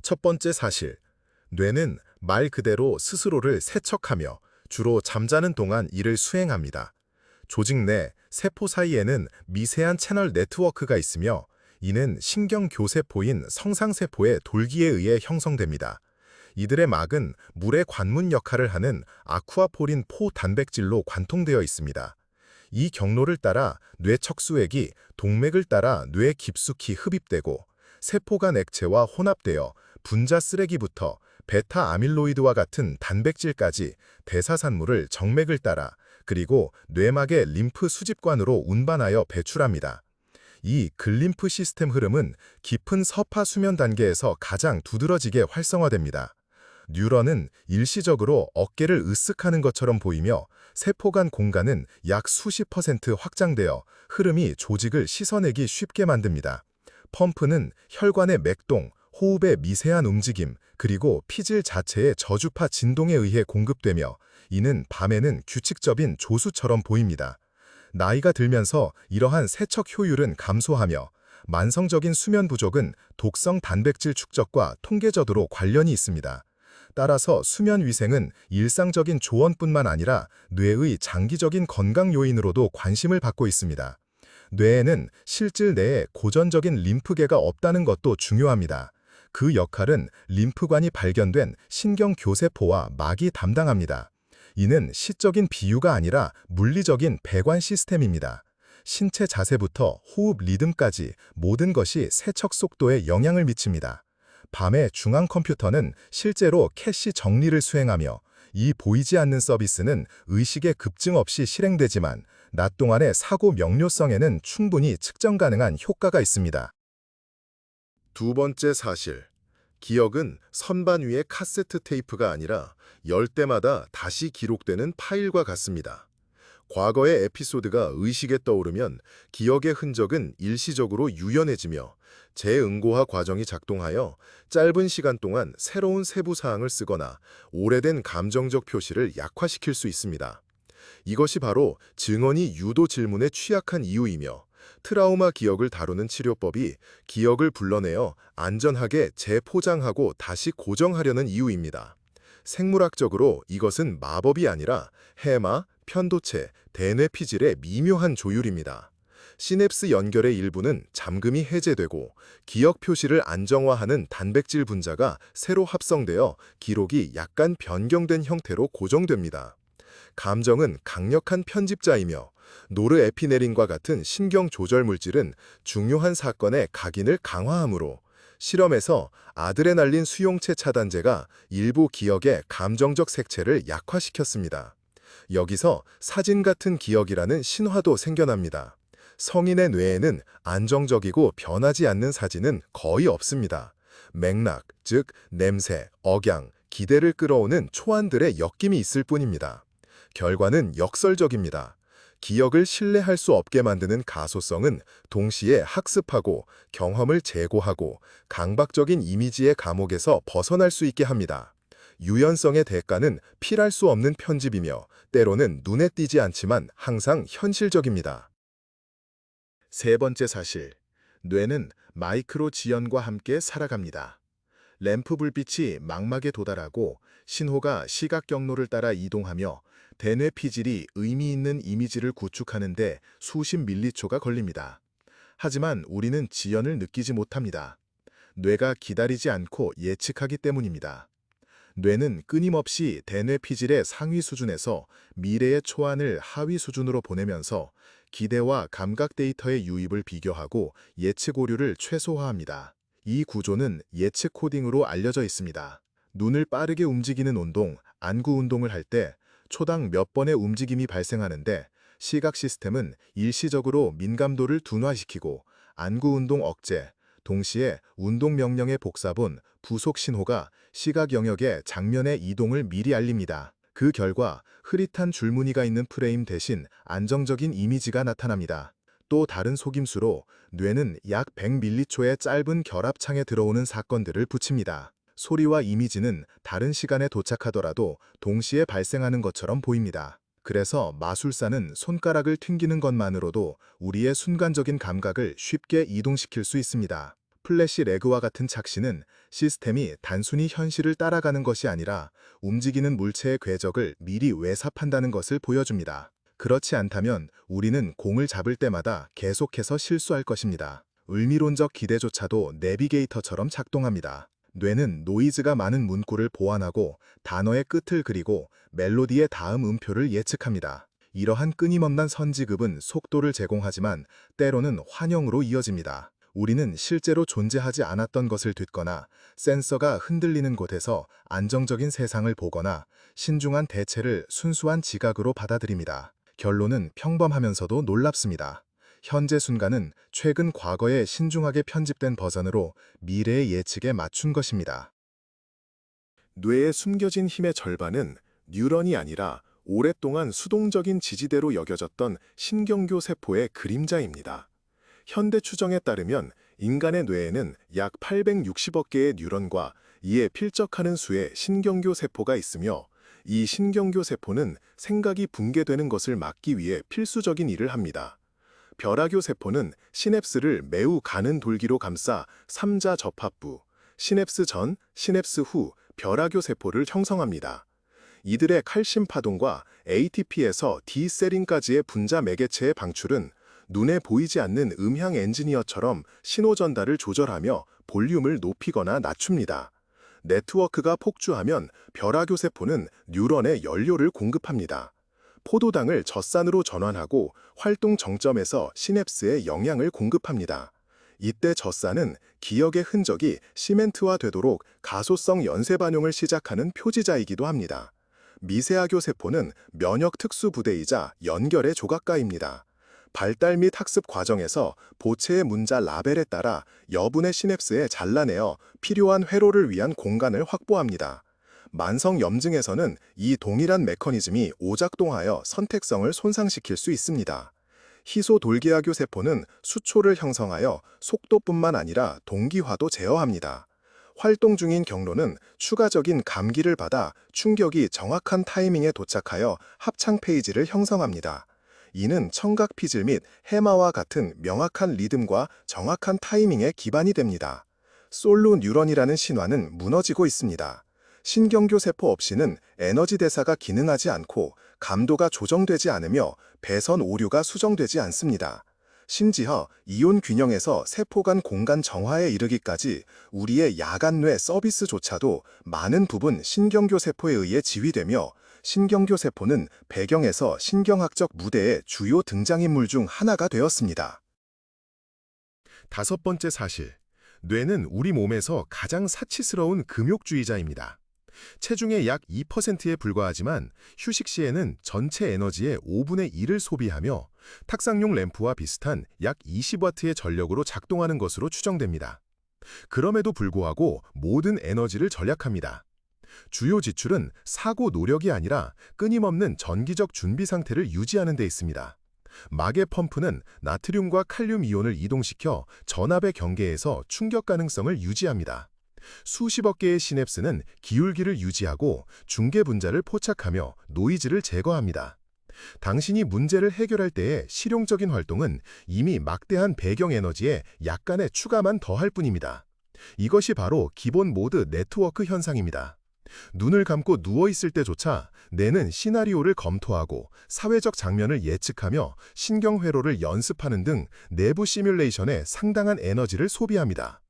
첫 번째 사실, 뇌는 말 그대로 스스로를 세척하며 주로 잠자는 동안 이를 수행합니다. 조직 내 세포 사이에는 미세한 채널 네트워크가 있으며 이는 신경교세포인 성상세포의 돌기에 의해 형성됩니다. 이들의 막은 물의 관문 역할을 하는 아쿠아포린 포 단백질로 관통되어 있습니다. 이 경로를 따라 뇌 척수액이 동맥을 따라 뇌에 깊숙이 흡입되고 세포 간 액체와 혼합되어 분자 쓰레기부터 베타 아밀로이드와 같은 단백질까지 대사산물을 정맥을 따라 그리고 뇌막의 림프 수집관으로 운반하여 배출합니다. 이 글림프 시스템 흐름은 깊은 서파 수면 단계에서 가장 두드러지게 활성화됩니다. 뉴런은 일시적으로 어깨를 으쓱하는 것처럼 보이며 세포 간 공간은 약 수십 퍼센트 확장되어 흐름이 조직을 씻어내기 쉽게 만듭니다. 펌프는 혈관의 맥동, 호흡의 미세한 움직임, 그리고 피질 자체의 저주파 진동에 의해 공급되며 이는 밤에는 규칙적인 조수처럼 보입니다. 나이가 들면서 이러한 세척 효율은 감소하며 만성적인 수면 부족은 독성 단백질 축적과 통계적으로 관련이 있습니다. 따라서 수면 위생은 일상적인 조언뿐만 아니라 뇌의 장기적인 건강 요인으로도 관심을 받고 있습니다. 뇌에는 실질 내에 고전적인 림프계가 없다는 것도 중요합니다. 그 역할은 림프관이 발견된 신경교세포와 막이 담당합니다. 이는 시적인 비유가 아니라 물리적인 배관 시스템입니다. 신체 자세부터 호흡 리듬까지 모든 것이 세척 속도에 영향을 미칩니다. 밤에 중앙 컴퓨터는 실제로 캐시 정리를 수행하며 이 보이지 않는 서비스는 의식의 급증 없이 실행되지만 낮 동안의 사고 명료성에는 충분히 측정 가능한 효과가 있습니다. 두 번째 사실, 기억은 선반 위의 카세트 테이프가 아니라 열 때마다 다시 기록되는 파일과 같습니다. 과거의 에피소드가 의식에 떠오르면 기억의 흔적은 일시적으로 유연해지며 재응고화 과정이 작동하여 짧은 시간 동안 새로운 세부 사항을 쓰거나 오래된 감정적 표시를 약화시킬 수 있습니다. 이것이 바로 증언이 유도 질문에 취약한 이유이며 트라우마 기억을 다루는 치료법이 기억을 불러내어 안전하게 재포장하고 다시 고정하려는 이유입니다. 생물학적으로 이것은 마법이 아니라 해마, 편도체, 대뇌 피질의 미묘한 조율입니다. 시냅스 연결의 일부는 잠금이 해제되고 기억 표시를 안정화하는 단백질 분자가 새로 합성되어 기록이 약간 변경된 형태로 고정됩니다. 감정은 강력한 편집자이며 노르에피네린과 같은 신경 조절 물질은 중요한 사건의 각인을 강화하므로 실험에서 아드레날린 수용체 차단제가 일부 기억의 감정적 색채를 약화시켰습니다. 여기서 사진 같은 기억이라는 신화도 생겨납니다. 성인의 뇌에는 안정적이고 변하지 않는 사진은 거의 없습니다. 맥락, 즉 냄새, 억양, 기대를 끌어오는 초안들의 엮임이 있을 뿐입니다. 결과는 역설적입니다. 기억을 신뢰할 수 없게 만드는 가소성은 동시에 학습하고 경험을 제고하고 강박적인 이미지의 감옥에서 벗어날 수 있게 합니다. 유연성의 대가는 필할 수 없는 편집이며 때로는 눈에 띄지 않지만 항상 현실적입니다. 세 번째 사실, 뇌는 마이크로 지연과 함께 살아갑니다. 램프 불빛이 망막에 도달하고 신호가 시각 경로를 따라 이동하며 대뇌 피질이 의미 있는 이미지를 구축하는 데 수십 밀리초가 걸립니다. 하지만 우리는 지연을 느끼지 못합니다. 뇌가 기다리지 않고 예측하기 때문입니다. 뇌는 끊임없이 대뇌 피질의 상위 수준에서 미래의 초안을 하위 수준으로 보내면서 기대와 감각 데이터의 유입을 비교하고 예측 오류를 최소화합니다. 이 구조는 예측 코딩으로 알려져 있습니다. 눈을 빠르게 움직이는 운동, 안구 운동을 할 때 초당 몇 번의 움직임이 발생하는데 시각 시스템은 일시적으로 민감도를 둔화시키고 안구 운동 억제, 동시에 운동 명령의 복사본, 부속 신호가 시각 영역의 장면의 이동을 미리 알립니다. 그 결과 흐릿한 줄무늬가 있는 프레임 대신 안정적인 이미지가 나타납니다. 또 다른 속임수로 뇌는 약 100밀리초의 짧은 결합창에 들어오는 사건들을 붙입니다. 소리와 이미지는 다른 시간에 도착하더라도 동시에 발생하는 것처럼 보입니다. 그래서 마술사는 손가락을 튕기는 것만으로도 우리의 순간적인 감각을 쉽게 이동시킬 수 있습니다. 플래시 레그와 같은 착시는 시스템이 단순히 현실을 따라가는 것이 아니라 움직이는 물체의 궤적을 미리 외삽한다는 것을 보여줍니다. 그렇지 않다면 우리는 공을 잡을 때마다 계속해서 실수할 것입니다. 의미론적 기대조차도 내비게이터처럼 작동합니다. 뇌는 노이즈가 많은 문구를 보완하고 단어의 끝을 그리고 멜로디의 다음 음표를 예측합니다. 이러한 끊임없는 선지급은 속도를 제공하지만 때로는 환영으로 이어집니다. 우리는 실제로 존재하지 않았던 것을 듣거나 센서가 흔들리는 곳에서 안정적인 세상을 보거나 신중한 대체를 순수한 지각으로 받아들입니다. 결론은 평범하면서도 놀랍습니다. 현재 순간은 최근 과거에 신중하게 편집된 버전으로 미래의 예측에 맞춘 것입니다. 뇌에 숨겨진 힘의 절반은 뉴런이 아니라 오랫동안 수동적인 지지대로 여겨졌던 신경교 세포의 그림자입니다. 현대 추정에 따르면 인간의 뇌에는 약 860억 개의 뉴런과 이에 필적하는 수의 신경교 세포가 있으며 이 신경교 세포는 생각이 붕괴되는 것을 막기 위해 필수적인 일을 합니다. 벼라교 세포는 시냅스를 매우 가는 돌기로 감싸 삼자 접합부, 시냅스 전, 시냅스 후 벼라교 세포를 형성합니다. 이들의 칼슘 파동과 ATP에서 D세린까지의 분자 매개체의 방출은 눈에 보이지 않는 음향 엔지니어처럼 신호 전달을 조절하며 볼륨을 높이거나 낮춥니다. 네트워크가 폭주하면 벼라교 세포는 뉴런에 연료를 공급합니다. 포도당을 젖산으로 전환하고 활동 정점에서 시냅스에 영양을 공급합니다. 이때 젖산은 기억의 흔적이 시멘트화되도록 가소성 연쇄 반용을 시작하는 표지자이기도 합니다. 미세하교 세포는 면역 특수부대이자 연결의 조각가입니다. 발달 및 학습 과정에서 보체의 문자 라벨에 따라 여분의 시냅스에 잘라내어 필요한 회로를 위한 공간을 확보합니다. 만성 염증에서는 이 동일한 메커니즘이 오작동하여 선택성을 손상시킬 수 있습니다. 희소돌기하교 세포는 수초를 형성하여 속도뿐만 아니라 동기화도 제어합니다. 활동 중인 경로는 추가적인 감기를 받아 충격이 정확한 타이밍에 도착하여 합창 페이지를 형성합니다. 이는 청각 피질 및 해마와 같은 명확한 리듬과 정확한 타이밍에 기반이 됩니다. 솔로 뉴런이라는 신화는 무너지고 있습니다. 신경교 세포 없이는 에너지 대사가 기능하지 않고 감도가 조정되지 않으며 배선 오류가 수정되지 않습니다. 심지어 이온 균형에서 세포 간 공간 정화에 이르기까지 우리의 야간뇌 서비스조차도 많은 부분 신경교 세포에 의해 지휘되며 신경교 세포는 배경에서 신경학적 무대의 주요 등장인물 중 하나가 되었습니다. 다섯 번째 사실, 뇌는 우리 몸에서 가장 사치스러운 금욕주의자입니다. 체중의 약 2%에 불과하지만 휴식 시에는 전체 에너지의 5분의 1을 소비하며 탁상용 램프와 비슷한 약 20W의 전력으로 작동하는 것으로 추정됩니다. 그럼에도 불구하고 모든 에너지를 절약합니다. 주요 지출은 사고 노력이 아니라 끊임없는 전기적 준비 상태를 유지하는 데 있습니다. 막의 펌프는 나트륨과 칼륨 이온을 이동시켜 전압의 경계에서 충격 가능성을 유지합니다. 수십억 개의 시냅스는 기울기를 유지하고 중계 분자를 포착하며 노이즈를 제거합니다. 당신이 문제를 해결할 때의 실용적인 활동은 이미 막대한 배경 에너지에 약간의 추가만 더할 뿐입니다. 이것이 바로 기본 모드 네트워크 현상입니다. 눈을 감고 누워있을 때조차 뇌는 시나리오를 검토하고 사회적 장면을 예측하며 신경회로를 연습하는 등 내부 시뮬레이션에 상당한 에너지를 소비합니다.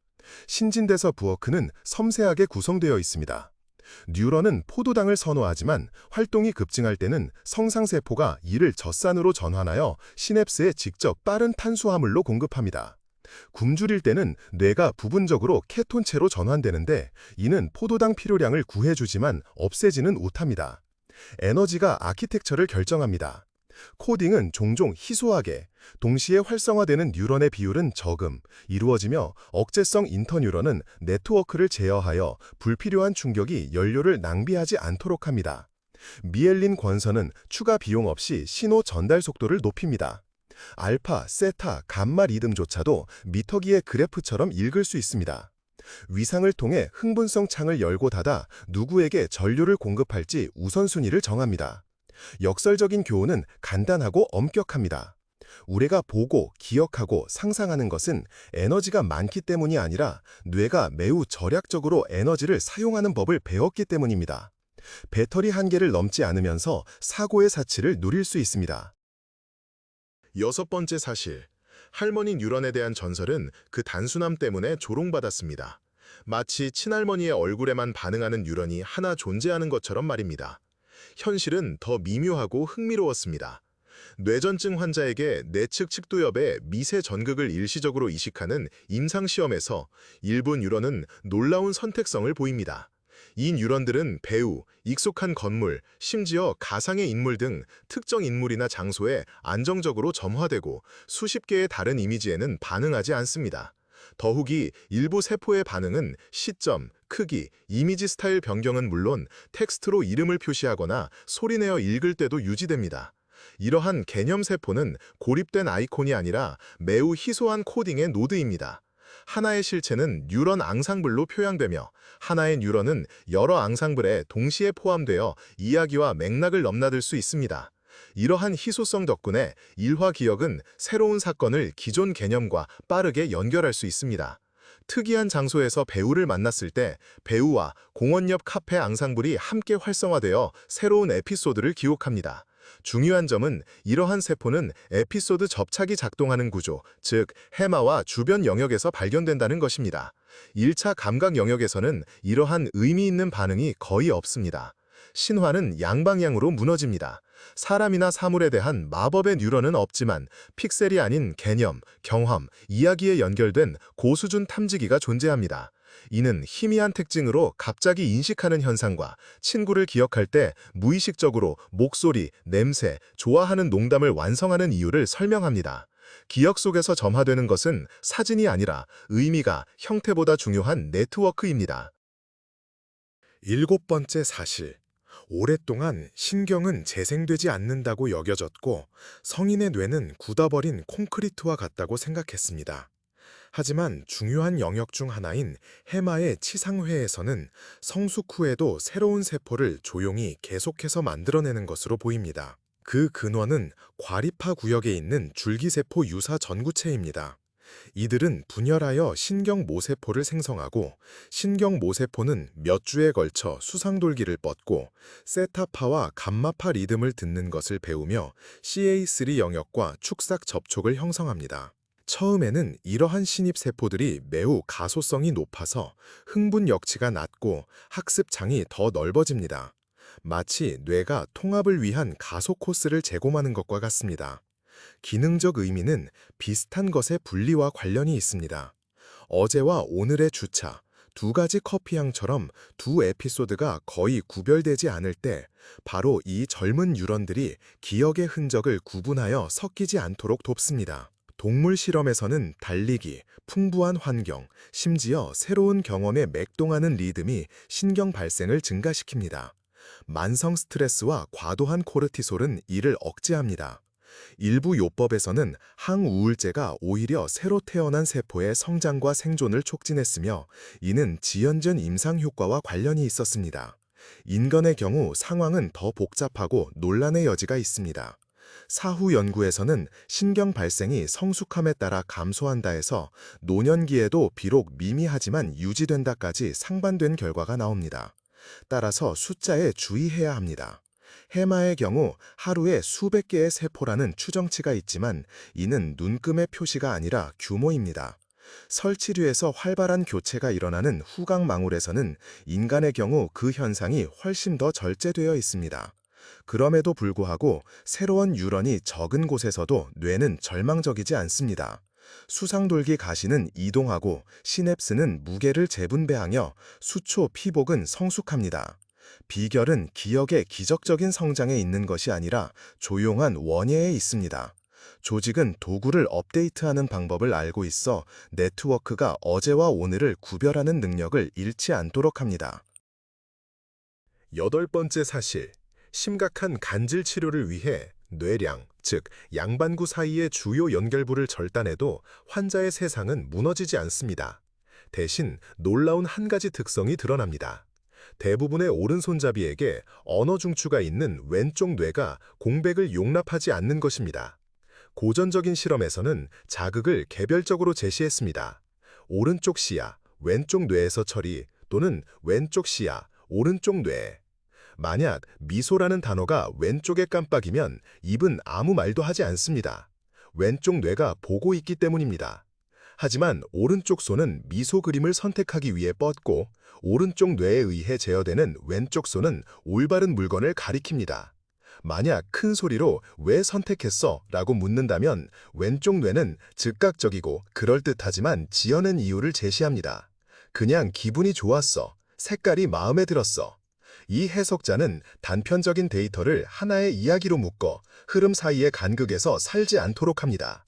신진대사 부어크는 섬세하게 구성되어 있습니다. 뉴런은 포도당을 선호하지만 활동이 급증할 때는 성상세포가 이를 젖산으로 전환하여 시냅스에 직접 빠른 탄수화물로 공급합니다. 굶주릴 때는 뇌가 부분적으로 케톤체로 전환되는데 이는 포도당 필요량을 구해주지만 없애지는 못합니다. 에너지가 아키텍처를 결정합니다. 코딩은 종종 희소하게, 동시에 활성화되는 뉴런의 비율은 저금, 이루어지며 억제성 인터뉴런은 네트워크를 제어하여 불필요한 충격이 연료를 낭비하지 않도록 합니다. 미엘린 권선은 추가 비용 없이 신호 전달 속도를 높입니다. 알파, 세타, 감마 리듬조차도 미터기의 그래프처럼 읽을 수 있습니다. 위상을 통해 흥분성 창을 열고 닫아 누구에게 전류를 공급할지 우선순위를 정합니다. 역설적인 교훈은 간단하고 엄격합니다. 우리가 보고, 기억하고, 상상하는 것은 에너지가 많기 때문이 아니라 뇌가 매우 절약적으로 에너지를 사용하는 법을 배웠기 때문입니다. 배터리 한계를 넘지 않으면서 사고의 사치를 누릴 수 있습니다. 여섯 번째 사실. 할머니 뉴런에 대한 전설은 그 단순함 때문에 조롱받았습니다. 마치 친할머니의 얼굴에만 반응하는 뉴런이 하나 존재하는 것처럼 말입니다. 현실은 더 미묘하고 흥미로웠습니다. 뇌전증 환자에게 내측 측두엽에 미세 전극을 일시적으로 이식하는 임상시험에서 일부 뉴런은 놀라운 선택성을 보입니다. 이 뉴런들은 배우, 익숙한 건물, 심지어 가상의 인물 등 특정 인물이나 장소에 안정적으로 점화되고 수십 개의 다른 이미지에는 반응하지 않습니다. 더욱이 일부 세포의 반응은 시점, 크기, 이미지 스타일 변경은 물론 텍스트로 이름을 표시하거나 소리내어 읽을 때도 유지됩니다. 이러한 개념 세포는 고립된 아이콘이 아니라 매우 희소한 코딩의 노드입니다. 하나의 실체는 뉴런 앙상블로 표현되며 하나의 뉴런은 여러 앙상블에 동시에 포함되어 이야기와 맥락을 넘나들 수 있습니다. 이러한 희소성 덕분에 일화 기억은 새로운 사건을 기존 개념과 빠르게 연결할 수 있습니다. 특이한 장소에서 배우를 만났을 때 배우와 공원 옆 카페 앙상블이 함께 활성화되어 새로운 에피소드를 기록합니다. 중요한 점은 이러한 세포는 에피소드 접착이 작동하는 구조, 즉 해마와 주변 영역에서 발견된다는 것입니다. 1차 감각 영역에서는 이러한 의미 있는 반응이 거의 없습니다. 신화는 양방향으로 무너집니다. 사람이나 사물에 대한 마법의 뉴런은 없지만 픽셀이 아닌 개념, 경험, 이야기에 연결된 고수준 탐지기가 존재합니다. 이는 희미한 특징으로 갑자기 인식하는 현상과 친구를 기억할 때 무의식적으로 목소리, 냄새, 좋아하는 농담을 완성하는 이유를 설명합니다. 기억 속에서 점화되는 것은 사진이 아니라 의미가 형태보다 중요한 네트워크입니다. 일곱 번째 사실. 오랫동안 신경은 재생되지 않는다고 여겨졌고 성인의 뇌는 굳어버린 콘크리트와 같다고 생각했습니다. 하지만 중요한 영역 중 하나인 해마의 치상회에서는 성숙 후에도 새로운 세포를 조용히 계속해서 만들어내는 것으로 보입니다. 그 근원은 과립화 구역에 있는 줄기세포 유사 전구체입니다. 이들은 분열하여 신경모세포를 생성하고 신경모세포는 몇 주에 걸쳐 수상돌기를 뻗고 세타파와 감마파 리듬을 듣는 것을 배우며 CA3 영역과 축삭 접촉을 형성합니다. 처음에는 이러한 신입세포들이 매우 가소성이 높아서 흥분 역치가 낮고 학습장이 더 넓어집니다. 마치 뇌가 통합을 위한 가소 코스를 제공하는 것과 같습니다. 기능적 의미는 비슷한 것의 분리와 관련이 있습니다. 어제와 오늘의 주차, 두 가지 커피향처럼 두 에피소드가 거의 구별되지 않을 때 바로 이 젊은 뉴런들이 기억의 흔적을 구분하여 섞이지 않도록 돕습니다. 동물 실험에서는 달리기, 풍부한 환경, 심지어 새로운 경험에 맥동하는 리듬이 신경 발생을 증가시킵니다. 만성 스트레스와 과도한 코르티솔은 이를 억제합니다. 일부 요법에서는 항우울제가 오히려 새로 태어난 세포의 성장과 생존을 촉진했으며 이는 지연전 임상 효과와 관련이 있었습니다. 인간의 경우 상황은 더 복잡하고 논란의 여지가 있습니다. 사후 연구에서는 신경 발생이 성숙함에 따라 감소한다 해서 노년기에도 비록 미미하지만 유지된다까지 상반된 결과가 나옵니다. 따라서 숫자에 주의해야 합니다. 해마의 경우 하루에 수백 개의 세포라는 추정치가 있지만 이는 눈금의 표시가 아니라 규모입니다. 설치류에서 활발한 교체가 일어나는 후각망울에서는 인간의 경우 그 현상이 훨씬 더 절제되어 있습니다. 그럼에도 불구하고 새로운 뉴런이 적은 곳에서도 뇌는 절망적이지 않습니다. 수상돌기 가시는 이동하고 시냅스는 무게를 재분배하며 수초 피복은 성숙합니다. 비결은 기억의 기적적인 성장에 있는 것이 아니라 조용한 원예에 있습니다. 조직은 도구를 업데이트하는 방법을 알고 있어 네트워크가 어제와 오늘을 구별하는 능력을 잃지 않도록 합니다. 여덟 번째 사실. 심각한 간질 치료를 위해 뇌량, 즉 양반구 사이의 주요 연결부를 절단해도 환자의 세상은 무너지지 않습니다. 대신 놀라운 한 가지 특성이 드러납니다. 대부분의 오른손잡이에게 언어 중추가 있는 왼쪽 뇌가 공백을 용납하지 않는 것입니다. 고전적인 실험에서는 자극을 개별적으로 제시했습니다. 오른쪽 시야, 왼쪽 뇌에서 처리 또는 왼쪽 시야, 오른쪽 뇌. 만약 미소라는 단어가 왼쪽에 깜빡이면 입은 아무 말도 하지 않습니다. 왼쪽 뇌가 보고 있기 때문입니다. 하지만 오른쪽 손은 미소 그림을 선택하기 위해 뻗고 오른쪽 뇌에 의해 제어되는 왼쪽 손은 올바른 물건을 가리킵니다. 만약 큰 소리로 왜 선택했어? 라고 묻는다면 왼쪽 뇌는 즉각적이고 그럴듯하지만 지어낸 이유를 제시합니다. 그냥 기분이 좋았어. 색깔이 마음에 들었어. 이 해석자는 단편적인 데이터를 하나의 이야기로 묶어 흐름 사이의 간극에서 살지 않도록 합니다.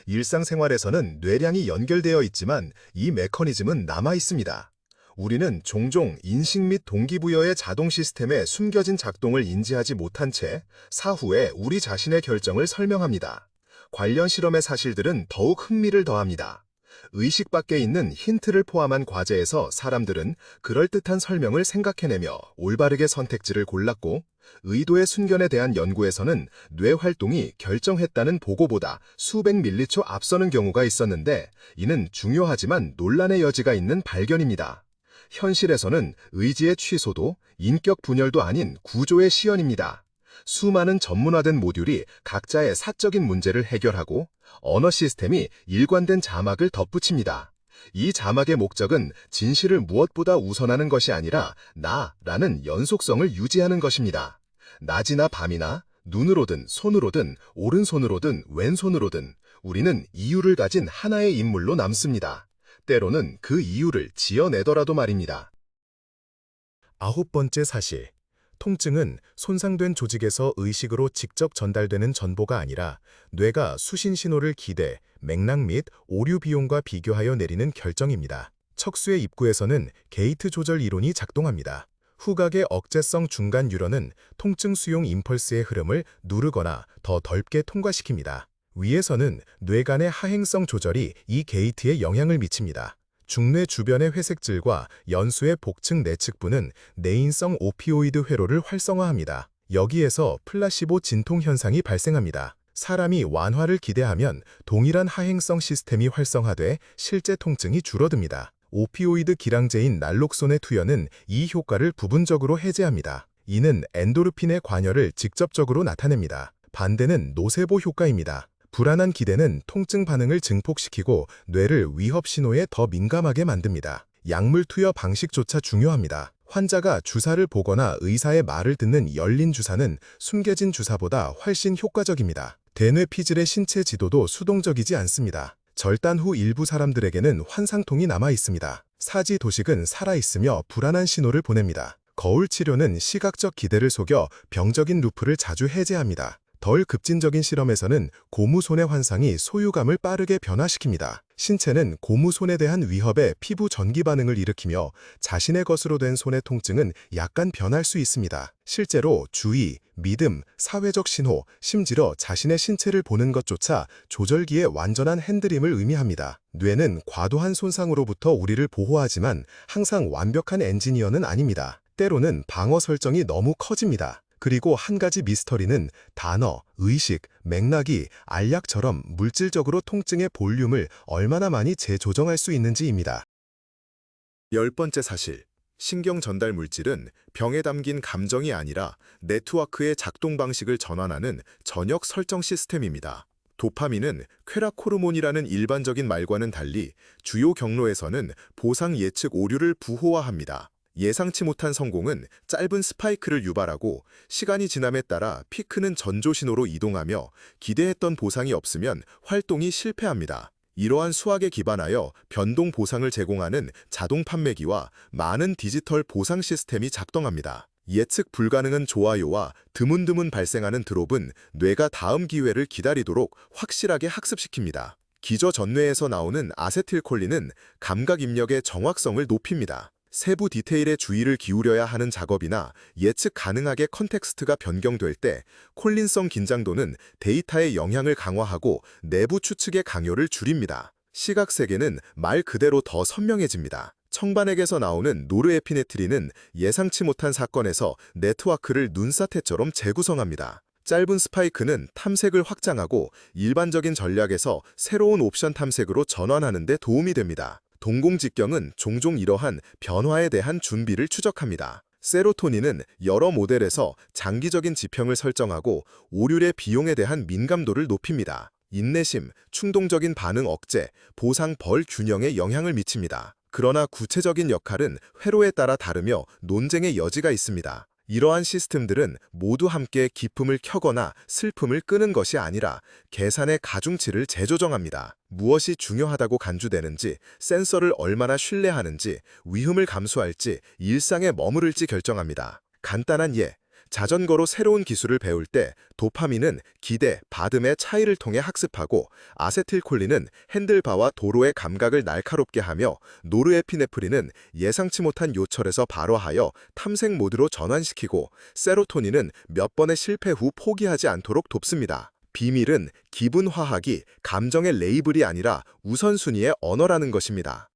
일상생활에서는 뇌량이 연결되어 있지만 이 메커니즘은 남아 있습니다. 우리는 종종 인식 및 동기부여의 자동 시스템의 숨겨진 작동을 인지하지 못한 채 사후에 우리 자신의 결정을 설명합니다. 관련 실험의 사실들은 더욱 흥미를 더합니다. 의식 밖에 있는 힌트를 포함한 과제에서 사람들은 그럴듯한 설명을 생각해내며 올바르게 선택지를 골랐고, 의도의 순견에 대한 연구에서는 뇌 활동이 결정했다는 보고보다 수백 밀리초 앞서는 경우가 있었는데, 이는 중요하지만 논란의 여지가 있는 발견입니다. 현실에서는 의지의 취소도 인격 분열도 아닌 구조의 시연입니다. 수많은 전문화된 모듈이 각자의 사적인 문제를 해결하고 언어 시스템이 일관된 자막을 덧붙입니다. 이 자막의 목적은 진실을 무엇보다 우선하는 것이 아니라 나라는 연속성을 유지하는 것입니다. 낮이나 밤이나 눈으로든 손으로든 오른손으로든 왼손으로든 우리는 이유를 가진 하나의 인물로 남습니다. 때로는 그 이유를 지어내더라도 말입니다. 9번째 사실. 통증은 손상된 조직에서 의식으로 직접 전달되는 전보가 아니라 뇌가 수신 신호를 기대, 맥락 및 오류 비용과 비교하여 내리는 결정입니다. 척수의 입구에서는 게이트 조절 이론이 작동합니다. 후각의 억제성 중간 뉴런은 통증 수용 임펄스의 흐름을 누르거나 더 넓게 통과시킵니다. 위에서는 뇌간의 하행성 조절이 이 게이트에 영향을 미칩니다. 중뇌 주변의 회색질과 연수의 복층 내측부는 내인성 오피오이드 회로를 활성화합니다. 여기에서 플라시보 진통 현상이 발생합니다. 사람이 완화를 기대하면 동일한 하행성 시스템이 활성화돼 실제 통증이 줄어듭니다. 오피오이드 기량제인 날록손의 투여는 이 효과를 부분적으로 해제합니다. 이는 엔도르핀의 관여를 직접적으로 나타냅니다. 반대는 노세보 효과입니다. 불안한 기대는 통증 반응을 증폭시키고 뇌를 위협 신호에 더 민감하게 만듭니다. 약물 투여 방식조차 중요합니다. 환자가 주사를 보거나 의사의 말을 듣는 열린 주사는 숨겨진 주사보다 훨씬 효과적입니다. 대뇌 피질의 신체 지도도 수동적이지 않습니다. 절단 후 일부 사람들에게는 환상통이 남아 있습니다. 사지 도식은 살아있으며 불안한 신호를 보냅니다. 거울 치료는 시각적 기대를 속여 병적인 루프를 자주 해제합니다. 덜 급진적인 실험에서는 고무손의 환상이 소유감을 빠르게 변화시킵니다. 신체는 고무손에 대한 위협에 피부 전기 반응을 일으키며 자신의 것으로 된 손의 통증은 약간 변할 수 있습니다. 실제로 주의, 믿음, 사회적 신호, 심지어 자신의 신체를 보는 것조차 조절기의 완전한 핸들임을 의미합니다. 뇌는 과도한 손상으로부터 우리를 보호하지만 항상 완벽한 엔지니어는 아닙니다. 때로는 방어 설정이 너무 커집니다. 그리고 한 가지 미스터리는 단어, 의식, 맥락이 알약처럼 물질적으로 통증의 볼륨을 얼마나 많이 재조정할 수 있는지입니다. 10번째 사실. 신경 전달 물질은 병에 담긴 감정이 아니라 네트워크의 작동 방식을 전환하는 전역 설정 시스템입니다. 도파민은 쾌락 호르몬이라는 일반적인 말과는 달리 주요 경로에서는 보상 예측 오류를 부호화합니다. 예상치 못한 성공은 짧은 스파이크를 유발하고 시간이 지남에 따라 피크는 전조 신호로 이동하며 기대했던 보상이 없으면 활동이 실패합니다. 이러한 수학에 기반하여 변동 보상을 제공하는 자동 판매기와 많은 디지털 보상 시스템이 작동합니다. 예측 불가능한 좋아요와 드문드문 발생하는 드롭은 뇌가 다음 기회를 기다리도록 확실하게 학습시킵니다. 기저 전뇌에서 나오는 아세틸콜린은 감각 입력의 정확성을 높입니다. 세부 디테일에 주의를 기울여야 하는 작업이나 예측 가능하게 컨텍스트가 변경될 때 콜린성 긴장도는 데이터의 영향을 강화하고 내부 추측의 강요를 줄입니다. 시각 세계는 말 그대로 더 선명해집니다. 청반액에서 나오는 노르에피네프린은 예상치 못한 사건에서 네트워크를 눈사태처럼 재구성합니다. 짧은 스파이크는 탐색을 확장하고 일반적인 전략에서 새로운 옵션 탐색으로 전환하는 데 도움이 됩니다. 동공직경은 종종 이러한 변화에 대한 준비를 추적합니다. 세로토닌은 여러 모델에서 장기적인 지평을 설정하고 오류의 비용에 대한 민감도를 높입니다. 인내심, 충동적인 반응 억제, 보상 벌 균형에 영향을 미칩니다. 그러나 구체적인 역할은 회로에 따라 다르며 논쟁의 여지가 있습니다. 이러한 시스템들은 모두 함께 기쁨을 켜거나 슬픔을 끄는 것이 아니라 계산의 가중치를 재조정합니다. 무엇이 중요하다고 간주되는지, 센서를 얼마나 신뢰하는지, 위험을 감수할지, 일상에 머무를지 결정합니다. 간단한 예. 자전거로 새로운 기술을 배울 때 도파민은 기대, 받음의 차이를 통해 학습하고 아세틸콜린은 핸들바와 도로의 감각을 날카롭게 하며 노르에피네프린은 예상치 못한 요철에서 발화하여 탐색 모드로 전환시키고 세로토닌은 몇 번의 실패 후 포기하지 않도록 돕습니다. 비밀은 기분 화학이 감정의 레이블이 아니라 우선순위의 언어라는 것입니다.